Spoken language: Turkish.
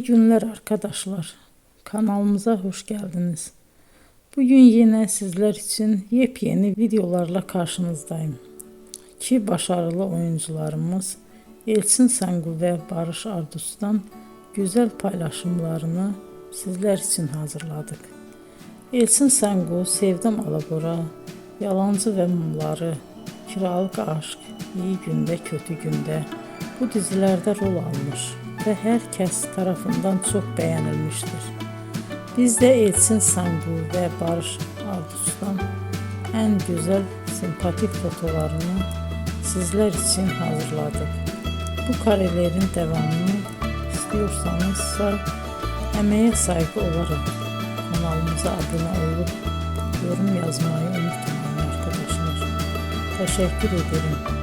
İyi günler arkadaşlar. Kanalımıza hoş geldiniz. Bugün yine sizler için yepyeni videolarla karşınızdayım. İki başarılı oyuncularımız Elçin Sangu ve Barış Ardus'tan güzel paylaşımlarını sizler için hazırladık. Elçin Sangu, Sevdim Alabora, Yalancı ve Mumları, Kiralık Aşk, İyi Günde Kötü Günde bu dizilerde rol almış ve herkes tarafından çok beğenilmiştir. Biz de Elçin Sangu ve Barış Ardus'tan en güzel sempatik fotolarını sizler için hazırladık. Bu karelerin devamını istiyorsanızsa emeğe saygı olarak kanalımıza abone olup yorum yazmayı unutmayın arkadaşlar. Teşekkür ederim.